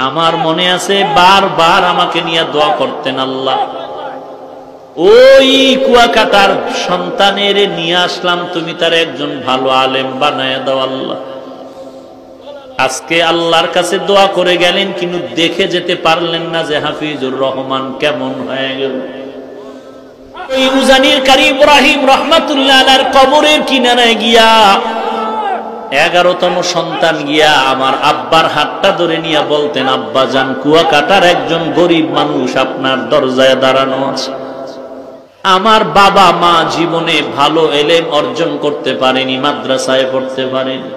আমার মনে আছে বারবার আমাকে নিয়ে দোয়া করতেন, আল্লাহ ওই কুয়াকাটার সন্তানের নিয়ে আসলাম, তুমি তার একজন ভালো আলেম বানায় দাও আল্লাহ। আজকে আল্লাহর কাছে দোয়া করে গেলেন, কিন্তু দেখে যেতে পারলেন না যে হাফিজুর রহমান কেমন হয়ে গেল। ওই উজানির কারি ইব্রাহিম রহমাতুল্লাহ আলাইহির কবরের কিনারায় গিয়া 11তম সন্তান গিয়া আমার আব্বার হাতটা ধরে নিয়ে বলতেন, আব্বা জান, কুয়াকাটার একজন গরিব মানুষ আপনার দরজায় দাঁড়ানো আছে। আমার বাবা মা জীবনে ভালো এলেম অর্জন করতে পারেনি, মাদ্রাসায় পড়তে পারেনি,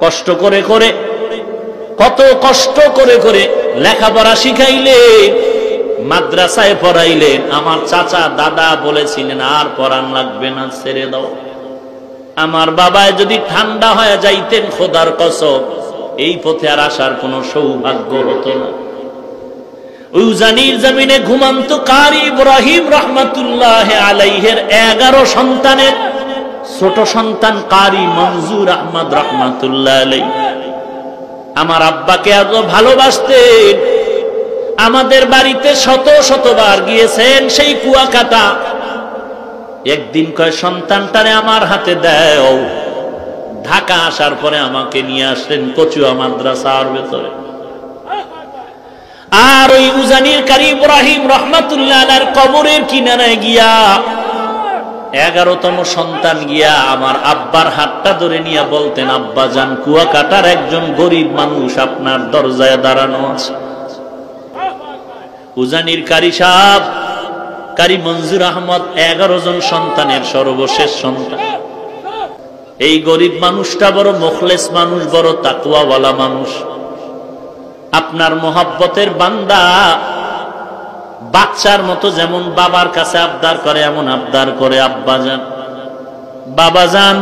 কষ্ট করে করে, কত কষ্ট করে করে লেখাপড়া শিখাইলেন, মাদ্রাসায় পড়াইলেন। আমার চাচা দাদা বলেছিলেন আর পড়ান লাগবে না, ছেড়ে দাও। আমার বাবায় যদি ঠান্ডা হয়ে যাইতেন, খোদার কসম এই পথে আর আসার কোনো সৌভাগ্য হতো না। উজানির জমিনে ঘুমন্ত কারি ইব্রাহিম রহমাতুল্লাহ আলাইহির 11 সন্তানের ছোট সন্তান কারি মনজুর আহমদ রহমাতুল্লাহ আলাইহি আমার আব্বাকে এত ভালোবাসতেন। আমাদের বাড়িতে শত শতবার গিয়েছেন সেই কুয়াকাটা। একদিন কয়, সন্তানটারে আমার হাতে দাও। ঢাকা আসার পরে আমাকে নিয়ে আসলেন কচুয়া মাদ্রাসার ভেতরে। আর ওই উজানির কারি ইব্রাহিম রহমাতুল্লাহ আলাইহির কবরের কিনারায় গিয়া 11তম সন্তান গিয়া আমার আব্বার হাতটা ধরে নিয়ে বলতেন, আব্বা জান, কুয়াকাটার একজন গরিব মানুষ আপনার দরজায় দাঁড়ানো আছে। উজানির কারি সাহেব কারি মনজুর আহমদ 11 জন সন্তানের সর্বশেষ সন্তান। এই গরিব মানুষটা বড় মুখলেস মানুষ, বড় তাকওয়াওয়ালা মানুষ। আপনার মোহাব্বতের বান্দা, বাচ্চার মতো যেমন বাবার কাছে আবদার করে এমন আবদার করে, আব্বা জান, বাবা জান,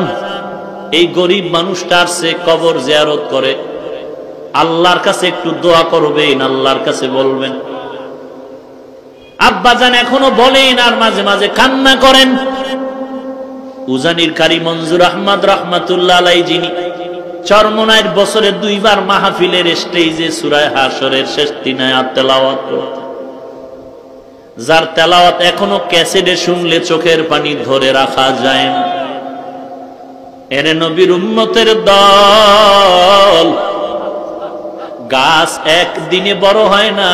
এই গরিব মানুষটার সে কবর জিয়ারত করে, আল্লাহর কাছে একটু দোয়া করবেন, আল্লাহর কাছে বলবেন। আব্বা জান এখনো বলেন আর মাঝে মাঝে কান্না করেন। উজানির কারি মনজুর আহমদ রহমাতুল্লাহ আলাইহি যিনি চরমনাইর বছরে 2 বার মাহফিলের স্টেজে সূরা হাশরের শেষ 3 আয়াত তেলাওয়াত করতেন, যার তেলাওয়াত এখনো ক্যাসেটে শুনলে চোখের পানি ধরে রাখা যায় না। এরে নবীর উম্মতের দল, গাছ একদিনে বড় হয় না,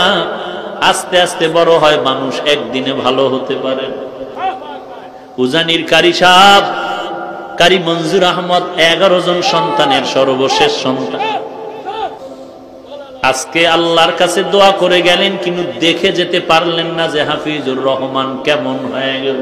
আস্তে আস্তে বড় হয়। মানুষ একদিনে ভালো হতে পারে। উজানির কারি সাহেব কারি মনজুর আহমদ 11 জন সন্তানের সর্বশেষ সন্তান। আজকে আল্লাহর কাছে দোয়া করে গেলেন, কিন্তু দেখে যেতে পারলেন না যে হাফিজুর রহমান কেমন হয়ে গেল।